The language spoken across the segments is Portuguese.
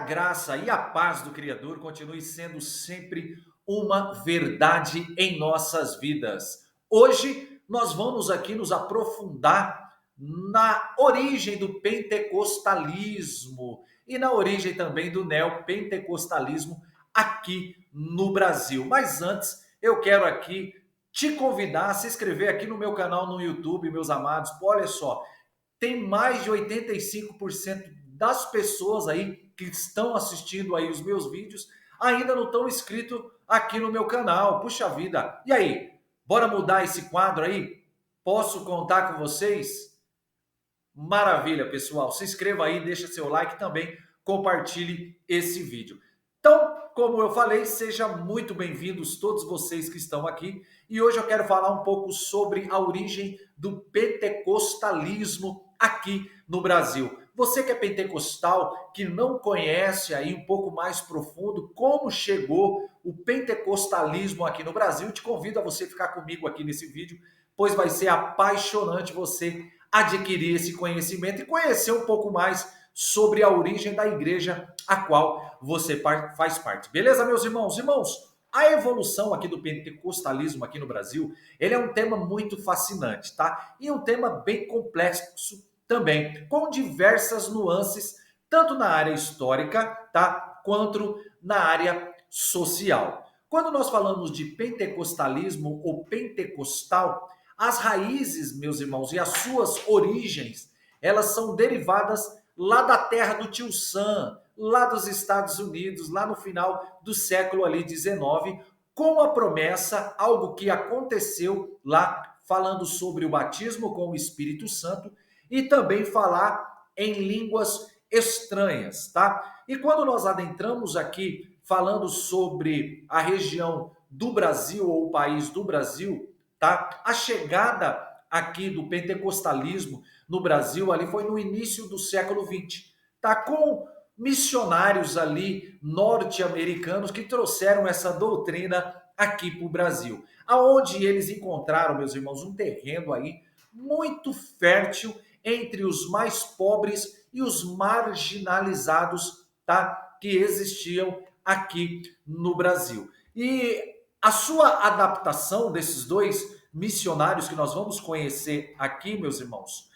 graça e a paz do Criador continue sendo sempre uma verdade em nossas vidas. Hoje nós vamos aqui nos aprofundar na origem do pentecostalismo e na origem também do neopentecostalismo aqui no Brasil. Mas antes, eu quero aqui te convidar a se inscrever aqui no meu canal no YouTube, meus amados. Olha só, tem mais de 85% das pessoas aí que estão assistindo aí os meus vídeos ainda não estão inscritos aqui no meu canal. Puxa vida. E aí, bora mudar esse quadro aí? Posso contar com vocês? Maravilha, pessoal. Se inscreva aí, deixa seu like também, compartilhe esse vídeo. Então, como eu falei, sejam muito bem-vindos todos vocês que estão aqui. E hoje eu quero falar um pouco sobre a origem do pentecostalismo aqui no Brasil. Você que é pentecostal, que não conhece aí um pouco mais profundo como chegou o pentecostalismo aqui no Brasil, te convido a você ficar comigo aqui nesse vídeo, pois vai ser apaixonante você adquirir esse conhecimento e conhecer um pouco mais sobre a origem da igreja a qual você faz parte. Beleza, meus irmãos? Irmãos, a evolução aqui do pentecostalismo aqui no Brasil, ele é um tema muito fascinante, tá? E um tema bem complexo também, com diversas nuances, tanto na área histórica, tá? Quanto na área social. Quando nós falamos de pentecostalismo ou pentecostal, as raízes, meus irmãos, e as suas origens, elas são derivadas lá da terra do tio Sam, lá dos Estados Unidos, lá no final do século ali 19, com a promessa, algo que aconteceu lá, falando sobre o batismo com o Espírito Santo e também falar em línguas estranhas, tá? E quando nós adentramos aqui falando sobre a região do Brasil ou o país do Brasil, tá? A chegada aqui do pentecostalismo no Brasil ali foi no início do século XX, tá? Com missionários ali norte-americanos que trouxeram essa doutrina aqui para o Brasil, aonde eles encontraram, meus irmãos, um terreno aí muito fértil entre os mais pobres e os marginalizados, tá? Que existiam aqui no Brasil. E a sua adaptação desses dois missionários que nós vamos conhecer aqui, meus irmãos,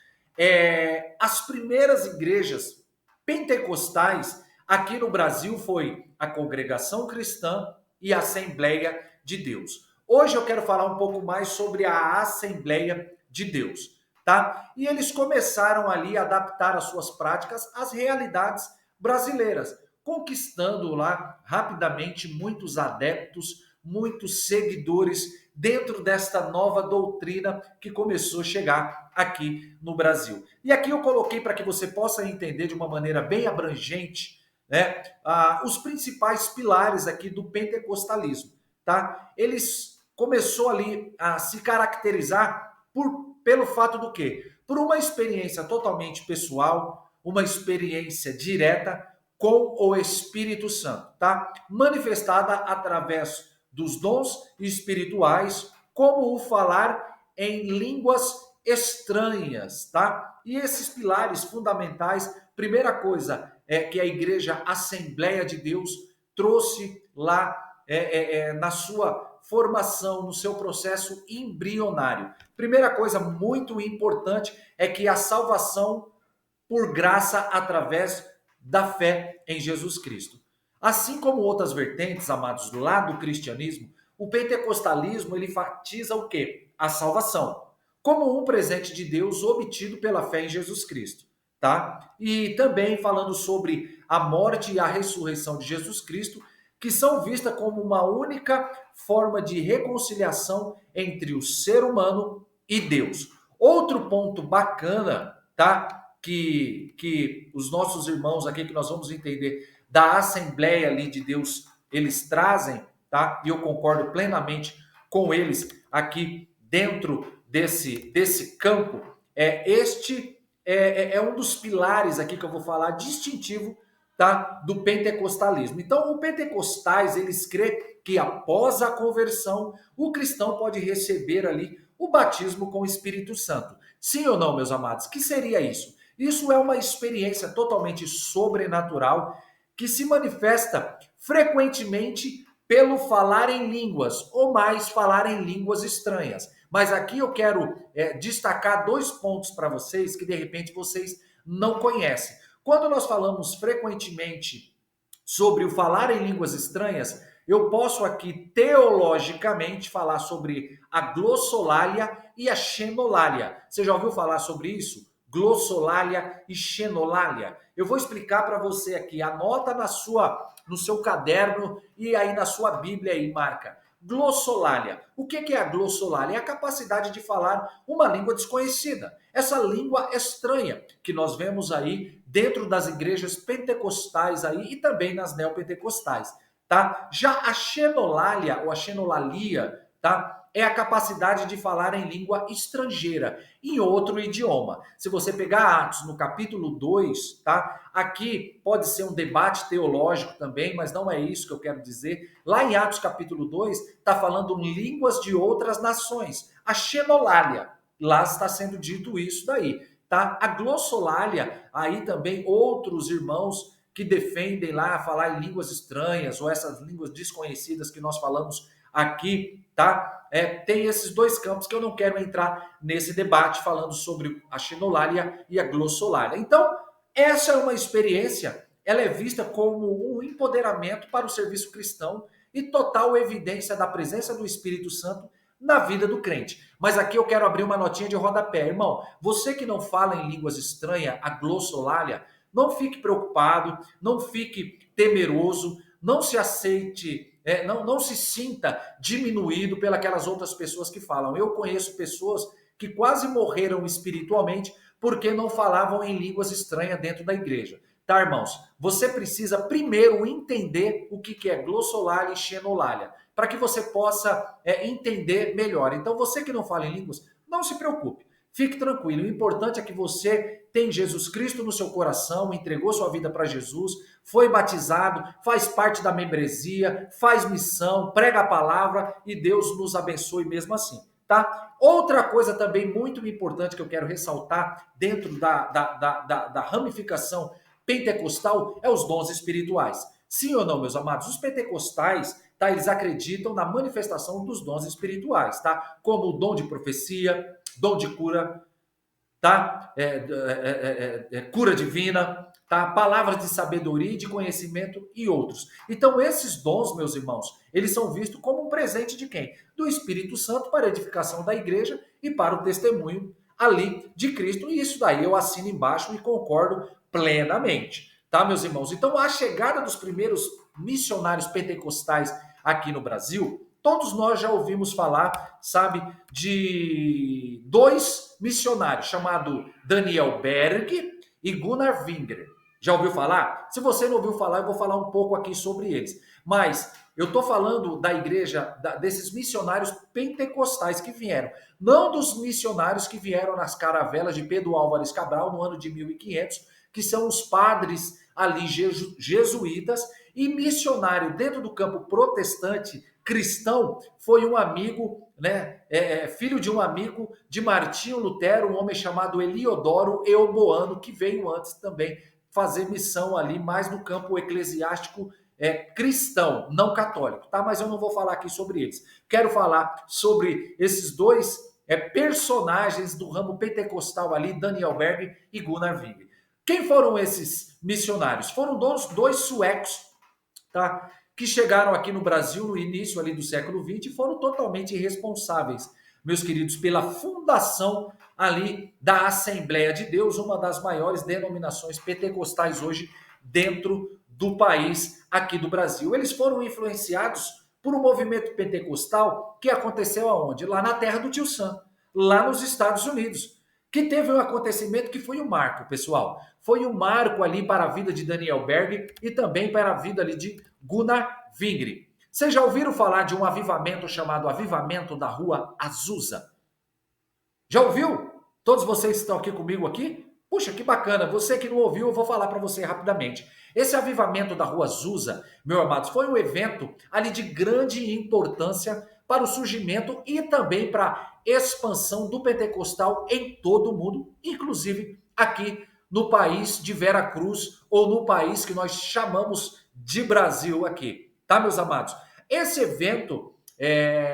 as primeiras igrejas pentecostais aqui no Brasil foi a Congregação Cristã e a Assembleia de Deus. Hoje eu quero falar um pouco mais sobre a Assembleia de Deus, tá? E eles começaram ali a adaptar as suas práticas às realidades brasileiras, conquistando lá rapidamente muitos adeptos, muitos seguidores dentro desta nova doutrina que começou a chegar aqui no Brasil. E aqui eu coloquei para que você possa entender de uma maneira bem abrangente, né, os principais pilares aqui do pentecostalismo, tá? Eles começou ali a se caracterizar pelo fato do quê? Por uma experiência totalmente pessoal, uma experiência direta com o Espírito Santo, tá? Manifestada através dos dons espirituais, como o falar em línguas estranhas, tá? E esses pilares fundamentais, primeira coisa é que a Igreja Assembleia de Deus trouxe lá na sua formação, no seu processo embrionário. Primeira coisa muito importante é que a salvação por graça através da fé em Jesus Cristo. Assim como outras vertentes, amados, do lado do cristianismo, o pentecostalismo ele enfatiza o quê? A salvação, como um presente de Deus obtido pela fé em Jesus Cristo, tá? E também falando sobre a morte e a ressurreição de Jesus Cristo, que são vistas como uma única forma de reconciliação entre o ser humano e Deus. Outro ponto bacana, tá? Que os nossos irmãos aqui, que nós vamos entender, da Assembleia ali de Deus, eles trazem, tá? E eu concordo plenamente com eles aqui dentro desse campo. Este é um dos pilares aqui que eu vou falar, distintivo, tá? Do pentecostalismo. Então, o pentecostais, eles crê que após a conversão, o cristão pode receber ali o batismo com o Espírito Santo. Sim ou não, meus amados? Que seria isso? Isso é uma experiência totalmente sobrenatural que se manifesta frequentemente pelo falar em línguas, ou mais falar em línguas estranhas. Mas aqui eu quero destacar dois pontos para vocês que de repente vocês não conhecem. Quando nós falamos frequentemente sobre o falar em línguas estranhas, eu posso aqui teologicamente falar sobre a glossolalia e a xenolalia. Você já ouviu falar sobre isso? Glossolalia e xenolalia. Eu vou explicar para você aqui. Anota no seu caderno e aí na sua Bíblia aí, marca. Glossolalia. O que é a glossolalia? É a capacidade de falar uma língua desconhecida. Essa língua estranha que nós vemos aí dentro das igrejas pentecostais aí e também nas neopentecostais, tá? Já a xenolalia ou a xenolalia, tá? É a capacidade de falar em língua estrangeira, em outro idioma. Se você pegar Atos no capítulo 2, tá? Aqui pode ser um debate teológico também, mas não é isso que eu quero dizer. Lá em Atos capítulo 2, está falando línguas de outras nações. A xenolalia, lá está sendo dito isso daí, tá? A glossolalia, aí também outros irmãos que defendem lá falar em línguas estranhas ou essas línguas desconhecidas que nós falamos aqui, tá? Tem esses dois campos que eu não quero entrar nesse debate falando sobre a xenolalia e a glossolalia. Então, essa é uma experiência, ela é vista como um empoderamento para o serviço cristão e total evidência da presença do Espírito Santo na vida do crente. Mas aqui eu quero abrir uma notinha de rodapé. Irmão, você que não fala em línguas estranhas, a glossolalia, não fique preocupado, não fique temeroso, não se aceite, não se sinta diminuído pelas outras pessoas que falam. Eu conheço pessoas que quase morreram espiritualmente porque não falavam em línguas estranhas dentro da igreja. Tá, irmãos? Você precisa primeiro entender o que é glossolalia e xenolalia, para que você possa entender melhor. Então, você que não fala em línguas, não se preocupe. Fique tranquilo. O importante é que você tem Jesus Cristo no seu coração, entregou sua vida para Jesus, foi batizado, faz parte da membresia, faz missão, prega a palavra e Deus nos abençoe mesmo assim, tá? Outra coisa também muito importante que eu quero ressaltar dentro da ramificação pentecostal é os dons espirituais. Sim ou não, meus amados? Os pentecostais, tá? Eles acreditam na manifestação dos dons espirituais, tá? Como o dom de profecia, dom de cura, tá? Cura divina, tá? Palavras de sabedoria e de conhecimento e outros. Então, esses dons, meus irmãos, eles são vistos como um presente de quem? Do Espírito Santo para a edificação da igreja e para o testemunho ali de Cristo. E isso daí eu assino embaixo e concordo plenamente, tá, meus irmãos? Então, a chegada dos primeiros missionários pentecostais aqui no Brasil, todos nós já ouvimos falar, sabe, de dois missionários, chamado Daniel Berg e Gunnar Wingre. Já ouviu falar? Se você não ouviu falar, eu vou falar um pouco aqui sobre eles. Mas eu estou falando da igreja, desses missionários pentecostais que vieram. Não dos missionários que vieram nas caravelas de Pedro Álvares Cabral no ano de 1500, que são os padres ali jesuítas, e missionário dentro do campo protestante cristão foi um amigo, né, filho de um amigo de Martinho Lutero, um homem chamado Eliodoro Eoboano, que veio antes também fazer missão ali mais no campo eclesiástico cristão, não católico, tá? Mas eu não vou falar aqui sobre eles. Quero falar sobre esses dois personagens do ramo pentecostal ali, Daniel Berg e Gunnar Wingre. Quem foram esses missionários? Foram dois suecos, tá? Que chegaram aqui no Brasil no início ali do século XX e foram totalmente responsáveis, meus queridos, pela fundação ali da Assembleia de Deus, uma das maiores denominações pentecostais hoje dentro do país aqui do Brasil. Eles foram influenciados por um movimento pentecostal que aconteceu aonde? Lá na terra do Tio Sam, lá nos Estados Unidos, que teve um acontecimento que foi um marco, pessoal. Foi um marco ali para a vida de Daniel Berg e também para a vida ali de Gunnar Wingre. Vocês já ouviram falar de um avivamento chamado Avivamento da Rua Azusa? Já ouviu? Todos vocês estão aqui comigo aqui? Puxa, que bacana. Você que não ouviu, eu vou falar para você rapidamente. Esse avivamento da Rua Azusa, meus amados, foi um evento ali de grande importância para o surgimento e também para a expansão do pentecostal em todo o mundo, inclusive aqui no país de Vera Cruz ou no país que nós chamamos de Brasil aqui, tá, meus amados? Esse evento,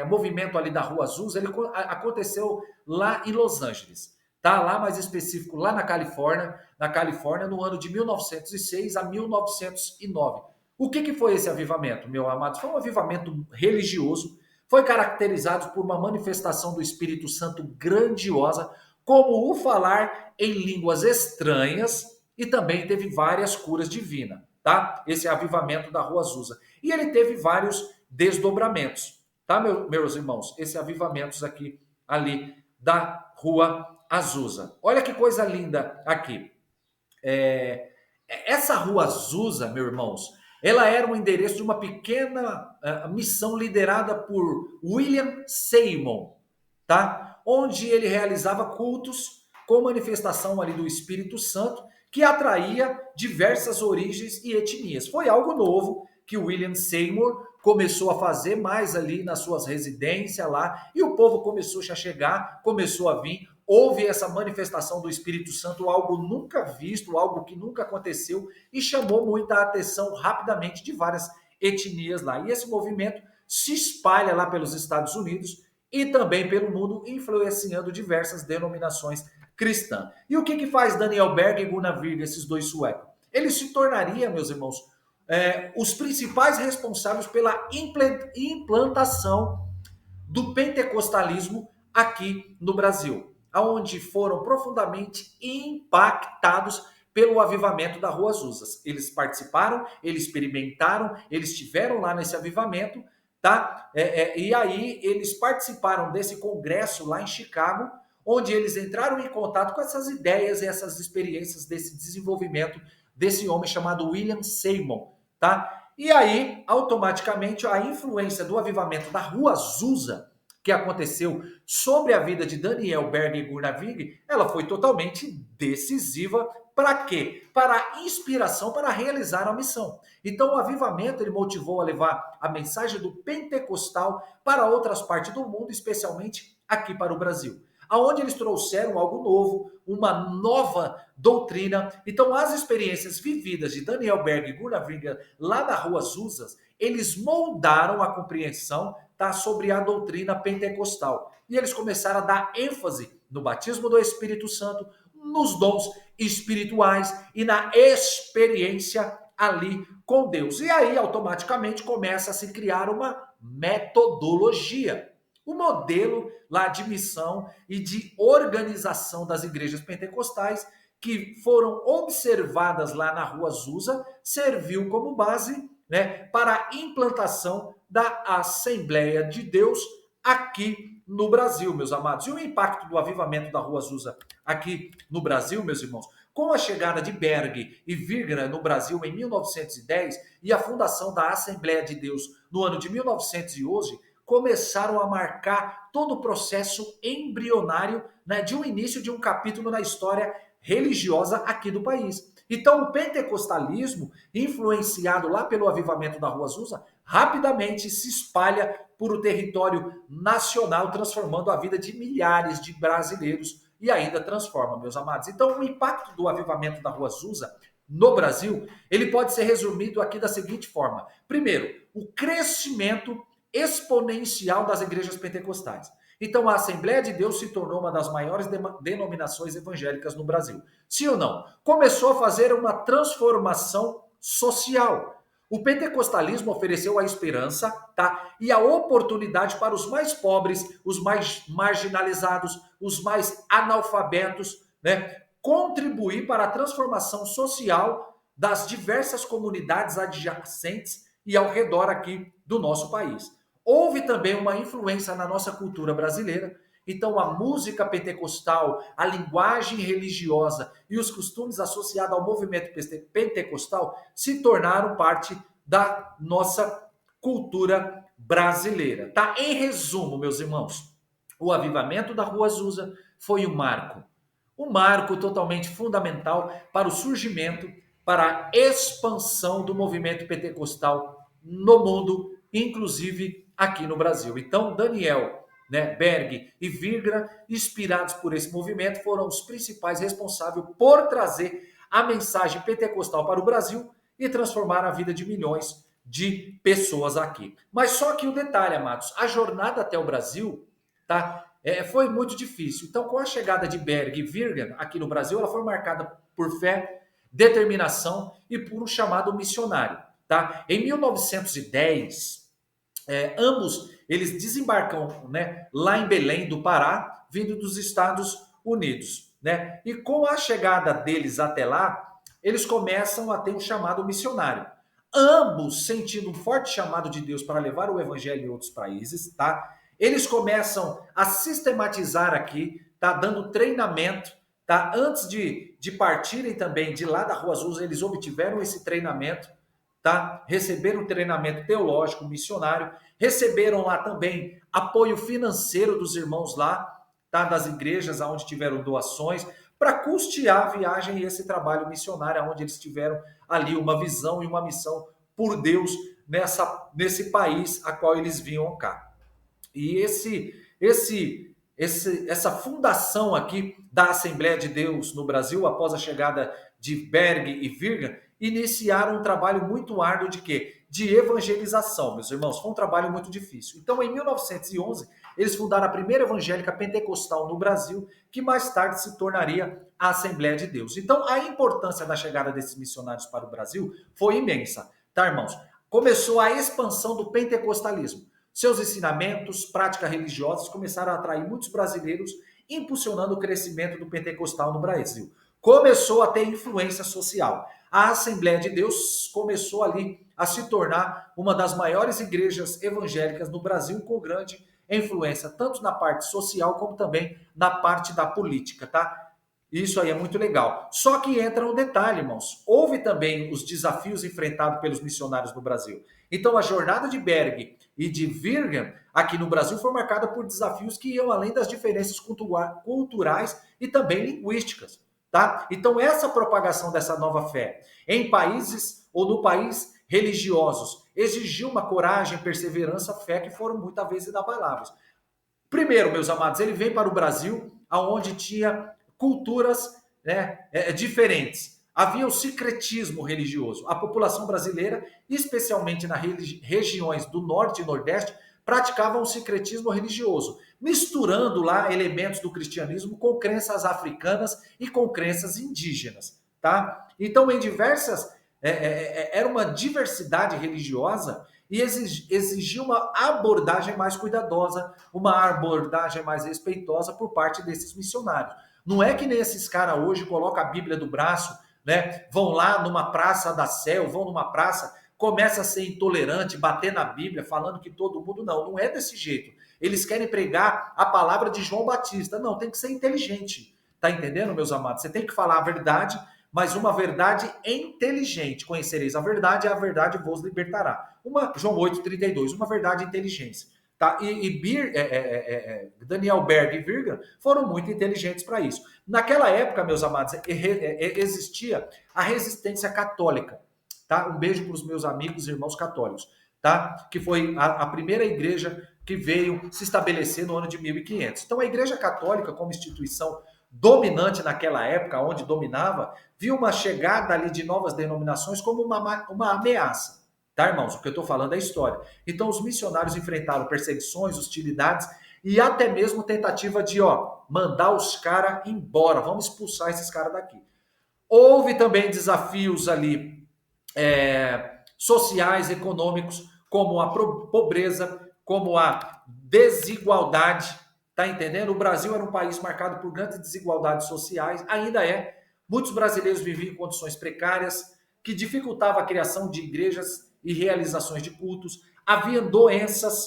movimento ali da Rua Azusa, ele aconteceu lá em Los Angeles, tá? Lá mais específico, lá na Califórnia, no ano de 1906 a 1909. O que foi esse avivamento, meu amado? Foi um avivamento religioso, foi caracterizado por uma manifestação do Espírito Santo grandiosa, como o falar em línguas estranhas, e também teve várias curas divinas, tá? Esse avivamento da Rua Azusa. E ele teve vários desdobramentos, tá, meus irmãos? Esses avivamentos aqui, ali, da Rua Azusa. Olha que coisa linda aqui. Essa Rua Azusa, meus irmãos, ela era um endereço de uma pequena missão liderada por William Seymour, tá? Onde ele realizava cultos com manifestação ali do Espírito Santo, que atraía diversas origens e etnias. Foi algo novo que o William Seymour começou a fazer mais ali nas suas residências lá, e o povo começou a chegar, começou a vir. Houve essa manifestação do Espírito Santo, algo nunca visto, algo que nunca aconteceu, e chamou muita atenção rapidamente de várias etnias lá. E esse movimento se espalha lá pelos Estados Unidos e também pelo mundo, influenciando diversas denominações cristãs. E o que faz Daniel Berg e Gunnar Virga, esses dois suecos? Ele se tornaria, meus irmãos, os principais responsáveis pela implantação do pentecostalismo aqui no Brasil, aonde foram profundamente impactados pelo avivamento da Rua Azusa. Eles participaram, eles experimentaram, eles estiveram lá nesse avivamento, tá? E aí eles participaram desse congresso lá em Chicago, onde eles entraram em contato com essas ideias e essas experiências desse desenvolvimento desse homem chamado William Seymour, tá? E aí, automaticamente, a influência do avivamento da Rua Azusa, que aconteceu sobre a vida de Daniel Berg e Gunnar Wig, ela foi totalmente decisiva. Para quê? Para a inspiração para realizar a missão. Então, o avivamento ele motivou a levar a mensagem do pentecostal para outras partes do mundo, especialmente aqui para o Brasil, aonde eles trouxeram algo novo, uma nova doutrina. Então, as experiências vividas de Daniel Berg e Gunnar Wig lá na Rua Azusa, eles moldaram a compreensão, tá, sobre a doutrina pentecostal. E eles começaram a dar ênfase no batismo do Espírito Santo, nos dons espirituais e na experiência ali com Deus. E aí, automaticamente, começa a se criar uma metodologia, o modelo lá de missão e de organização das igrejas pentecostais que foram observadas lá na Rua Azusa, serviu como base, né, para a implantação da Assembleia de Deus aqui no Brasil, meus amados. E o impacto do avivamento da Rua Azusa aqui no Brasil, meus irmãos, com a chegada de Berg e Wigner no Brasil em 1910 e a fundação da Assembleia de Deus no ano de 1911, começaram a marcar todo o processo embrionário, né, de um início de um capítulo na história religiosa aqui do país. Então, o pentecostalismo, influenciado lá pelo avivamento da Rua Azusa, rapidamente se espalha por o território nacional, transformando a vida de milhares de brasileiros e ainda transforma, meus amados. Então, o impacto do avivamento da Rua Azusa no Brasil, ele pode ser resumido aqui da seguinte forma. Primeiro, o crescimento exponencial das igrejas pentecostais. Então, a Assembleia de Deus se tornou uma das maiores denominações evangélicas no Brasil. Sim ou não? Começou a fazer uma transformação social. O pentecostalismo ofereceu a esperança, tá? E a oportunidade para os mais pobres, os mais marginalizados, os mais analfabetos, né, contribuir para a transformação social das diversas comunidades adjacentes e ao redor aqui do nosso país. Houve também uma influência na nossa cultura brasileira. Então, a música pentecostal, a linguagem religiosa e os costumes associados ao movimento pentecostal se tornaram parte da nossa cultura brasileira. Tá? Em resumo, meus irmãos, o avivamento da Rua Azusa foi um marco totalmente fundamental para o surgimento, para a expansão do movimento pentecostal no mundo, inclusive aqui no Brasil. Então, Daniel né, Berg e Virgra, inspirados por esse movimento, foram os principais responsáveis por trazer a mensagem pentecostal para o Brasil e transformar a vida de milhões de pessoas aqui. Mas só que o detalhe, amados, a jornada até o Brasil, tá? Foi muito difícil. Então, com a chegada de Berg e Virga aqui no Brasil, ela foi marcada por fé, determinação e por um chamado missionário, tá? Em 1910, ambos eles desembarcam, né, lá em Belém do Pará, vindo dos Estados Unidos, né? E com a chegada deles até lá, eles começam a ter um chamado missionário. Ambos sentindo um forte chamado de Deus para levar o evangelho em outros países, tá? Eles começam a sistematizar aqui, tá? Dando treinamento, tá? Antes de partirem também de lá da Rua Azul, eles obtiveram esse treinamento, tá? Receberam treinamento teológico, missionário, receberam lá também apoio financeiro dos irmãos lá, tá? Das igrejas onde tiveram doações, para custear a viagem e esse trabalho missionário, onde eles tiveram ali uma visão e uma missão por Deus nesse país a qual eles vinham cá. E essa fundação aqui da Assembleia de Deus no Brasil, após a chegada de Berg e Virga, iniciaram um trabalho muito árduo de quê? De evangelização, meus irmãos. Foi um trabalho muito difícil. Então, em 1911, eles fundaram a primeira evangélica pentecostal no Brasil, que mais tarde se tornaria a Assembleia de Deus. Então, a importância da chegada desses missionários para o Brasil foi imensa, tá, irmãos? Começou a expansão do pentecostalismo. Seus ensinamentos, práticas religiosas começaram a atrair muitos brasileiros, impulsionando o crescimento do pentecostal no Brasil. Começou a ter influência social. A Assembleia de Deus começou ali a se tornar uma das maiores igrejas evangélicas no Brasil, com grande influência, tanto na parte social como também na parte da política, tá? Isso aí é muito legal. Só que entra um detalhe, irmãos. Houve também os desafios enfrentados pelos missionários no Brasil. Então, a jornada de Berg e de Virga aqui no Brasil foi marcada por desafios que iam além das diferenças culturais e também linguísticas, tá? Então, essa propagação dessa nova fé em países ou no país religiosos exigiu uma coragem, perseverança, fé que foram muitas vezes inabaláveis. Primeiro, meus amados, ele vem para o Brasil, aonde tinha culturas, né, diferentes. Havia o secretismo religioso. A população brasileira, especialmente nas regiões do Norte e Nordeste, praticava um secretismo religioso, misturando lá elementos do cristianismo com crenças africanas e com crenças indígenas, tá? Então, em diversas... era uma diversidade religiosa e exigia uma abordagem mais cuidadosa, uma abordagem mais respeitosa por parte desses missionários. Não é que nem esses caras hoje colocam a Bíblia do braço, né? Vão lá numa praça da Sé, vão numa praça, começa a ser intolerante, bater na Bíblia, falando que todo mundo... Não é desse jeito. Eles querem pregar a palavra de João Batista. Não, tem que ser inteligente. Tá entendendo, meus amados? Você tem que falar a verdade, mas uma verdade inteligente. Conhecereis a verdade vos libertará. João 8,32, uma verdade inteligente. Tá? Daniel Berg e Virga foram muito inteligentes para isso. Naquela época, meus amados, existia a resistência católica. Tá? Um beijo para os meus amigos e irmãos católicos. Tá? Que foi a primeira igreja que veio se estabelecer no ano de 1500. Então, a Igreja Católica, como instituição dominante naquela época, onde dominava, viu uma chegada ali de novas denominações como uma ameaça. Tá, irmãos? O que eu estou falando é história. Então, os missionários enfrentaram perseguições, hostilidades e até mesmo tentativa de mandar os caras embora. Vamos expulsar esses caras daqui. Houve também desafios ali sociais, econômicos, como a pobreza, como a desigualdade. Tá entendendo? O Brasil era um país marcado por grandes desigualdades sociais, ainda é. Muitos brasileiros viviam em condições precárias, que dificultava a criação de igrejas e realizações de cultos. Havia doenças,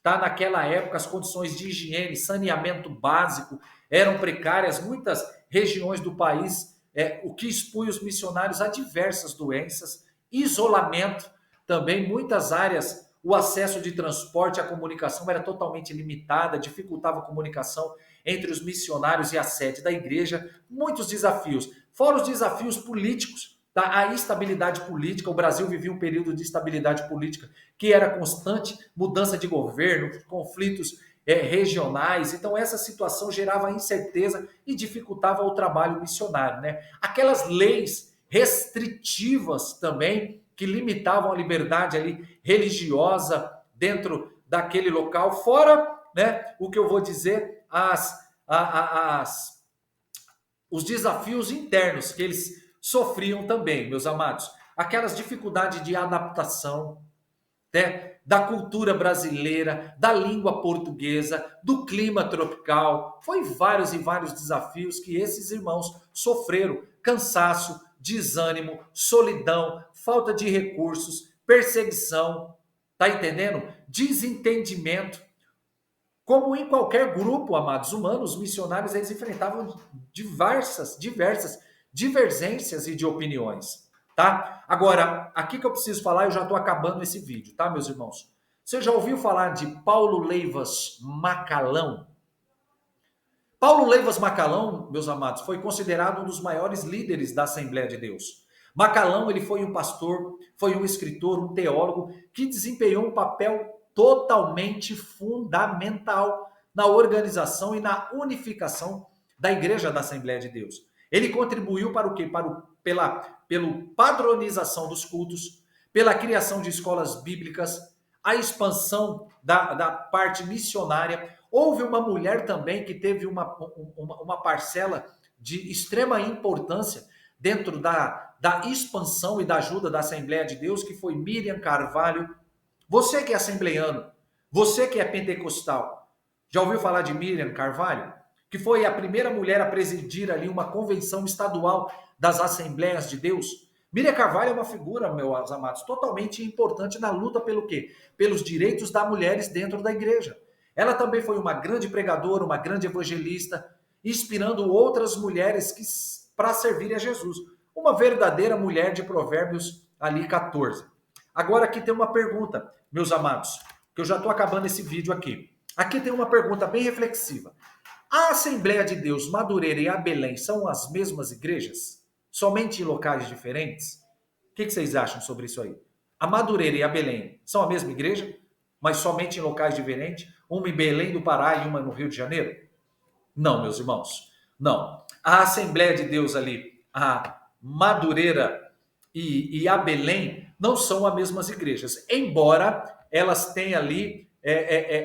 tá? Naquela época, as condições de higiene, saneamento básico eram precárias. Muitas regiões do país, o que expunha os missionários a diversas doenças, isolamento também, muitas áreas. O acesso de transporte, a comunicação era totalmente limitada, dificultava a comunicação entre os missionários e a sede da igreja. Muitos desafios. Fora os desafios políticos, tá? A instabilidade política. O Brasil vivia um período de instabilidade política que era constante, mudança de governo, conflitos regionais. Então, essa situação gerava incerteza e dificultava o trabalho missionário, né? Aquelas leis restritivas também, que limitavam a liberdade ali religiosa dentro daquele local, fora, né, o que eu vou dizer, os desafios internos que eles sofriam também, meus amados. Aquelas dificuldades de adaptação, né, da cultura brasileira, da língua portuguesa, do clima tropical. Foi vários e vários desafios que esses irmãos sofreram. Cansaço, desânimo, solidão, falta de recursos, perseguição, tá entendendo? Desentendimento. Como em qualquer grupo, amados humanos, os missionários eles enfrentavam diversas divergências e de opiniões, tá? Agora, aqui que eu preciso falar, eu já estou acabando esse vídeo, tá, meus irmãos? Você já ouviu falar de Paulo Leivas Macalão? Paulo Leivas Macalão, meus amados, foi considerado um dos maiores líderes da Assembleia de Deus. Macalão, ele foi um pastor, foi um escritor, um teólogo que desempenhou um papel totalmente fundamental na organização e na unificação da Igreja da Assembleia de Deus. Ele contribuiu para o quê? Pela padronização dos cultos, pela criação de escolas bíblicas, a expansão da parte missionária. Houve uma mulher também que teve uma parcela de extrema importância dentro da expansão e da ajuda da Assembleia de Deus, que foi Miriam Carvalho. Você que é assembleiano, você que é pentecostal, já ouviu falar de Miriam Carvalho? Que foi a primeira mulher a presidir ali uma convenção estadual das Assembleias de Deus. Miriam Carvalho é uma figura, meus amados, totalmente importante na luta pelo quê? Pelos direitos das mulheres dentro da igreja. Ela também foi uma grande pregadora, uma grande evangelista, inspirando outras mulheres para servirem a Jesus. Uma verdadeira mulher de Provérbios ali 14. Agora aqui tem uma pergunta, meus amados, que eu já estou acabando esse vídeo aqui. Aqui tem uma pergunta bem reflexiva. A Assembleia de Deus, Madureira e a Belém são as mesmas igrejas? Somente em locais diferentes? O que vocês acham sobre isso aí? A Madureira e a Belém são a mesma igreja, mas somente em locais diferentes? Uma em Belém do Pará e uma no Rio de Janeiro? Não, meus irmãos, não. A Assembleia de Deus ali, a Madureira e a Belém não são as mesmas igrejas, embora elas tenham ali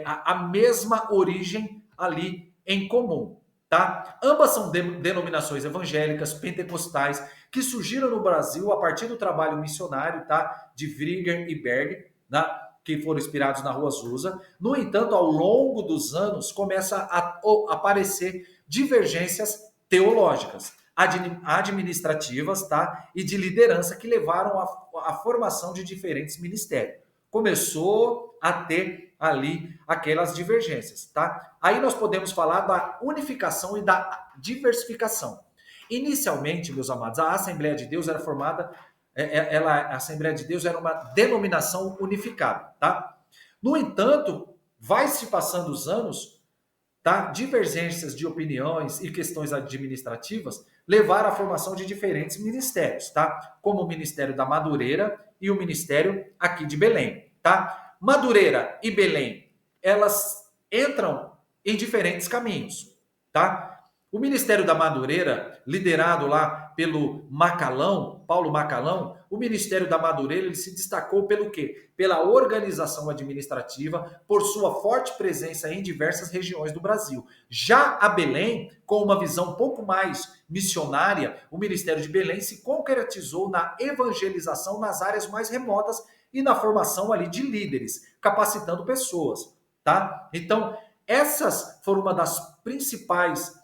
a mesma origem ali em comum, tá? Ambas são denominações evangélicas, pentecostais, que surgiram no Brasil a partir do trabalho missionário, tá? De Wrigger e Berg, né? Que foram inspirados na Rua Azusa. No entanto, ao longo dos anos, começa a aparecer divergências teológicas, administrativas, tá? E de liderança que levaram à formação de diferentes ministérios. Começou a ter ali aquelas divergências, tá? Aí nós podemos falar da unificação e da diversificação. Inicialmente, meus amados, a Assembleia de Deus era formada, a Assembleia de Deus era uma denominação unificada, tá? No entanto, vai se passando os anos, tá? Divergências de opiniões e questões administrativas levaram à formação de diferentes ministérios, tá? Como o Ministério da Madureira e o Ministério aqui de Belém, tá? Madureira e Belém, elas entram em diferentes caminhos, tá? O Ministério da Madureira, liderado lá pelo Macalão, Paulo Macalão, o Ministério da Madureira ele se destacou pelo quê? Pela organização administrativa, por sua forte presença em diversas regiões do Brasil. Já a Belém, com uma visão um pouco mais missionária, o Ministério de Belém se concretizou na evangelização nas áreas mais remotas e na formação ali de líderes, capacitando pessoas, tá? Então, essas foram uma das principais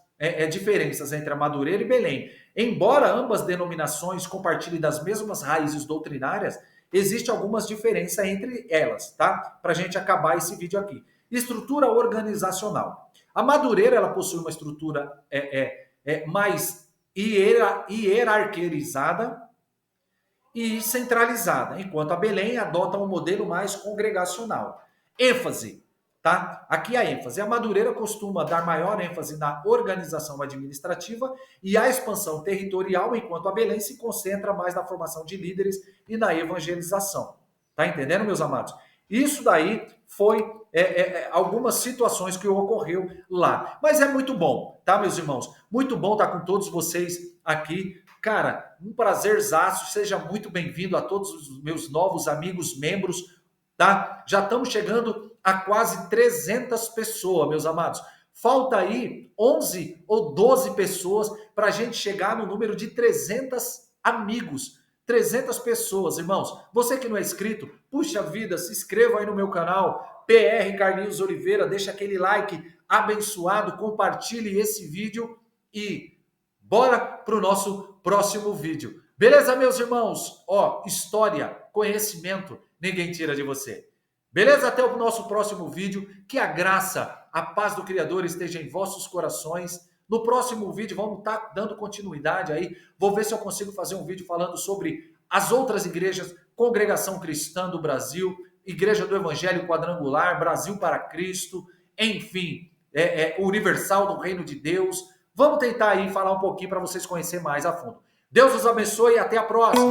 diferenças entre a Madureira e Belém. Embora ambas denominações compartilhem das mesmas raízes doutrinárias, existe algumas diferenças entre elas, tá? Para a gente acabar esse vídeo aqui. Estrutura organizacional. A Madureira ela possui uma estrutura mais hierarquizada e centralizada, enquanto a Belém adota um modelo mais congregacional. ênfase, tá? Aqui a ênfase. A Madureira costuma dar maior ênfase na organização administrativa e a expansão territorial, enquanto a Belém se concentra mais na formação de líderes e na evangelização. Tá entendendo, meus amados? Isso daí foi algumas situações que ocorreu lá. Mas é muito bom, tá, meus irmãos? Muito bom estar com todos vocês aqui. Cara, um prazerzaço. Seja muito bem-vindo a todos os meus novos amigos, membros, tá? Já estamos chegando a quase 300 pessoas, meus amados. Falta aí 11 ou 12 pessoas para a gente chegar no número de 300 amigos. 300 pessoas, irmãos. Você que não é inscrito, puxa vida, se inscreva aí no meu canal, PR Carlinhos Oliveira, deixa aquele like abençoado, compartilhe esse vídeo e bora para o nosso próximo vídeo. Beleza, meus irmãos? Ó, história, conhecimento, ninguém tira de você. Beleza? Até o nosso próximo vídeo. Que a graça, a paz do Criador esteja em vossos corações. No próximo vídeo vamos estar dando continuidade aí. Vou ver se eu consigo fazer um vídeo falando sobre as outras igrejas, Congregação Cristã do Brasil, Igreja do Evangelho Quadrangular, Brasil para Cristo, enfim, Universal do Reino de Deus. Vamos tentar aí falar um pouquinho para vocês conhecerem mais a fundo. Deus os abençoe e até a próxima.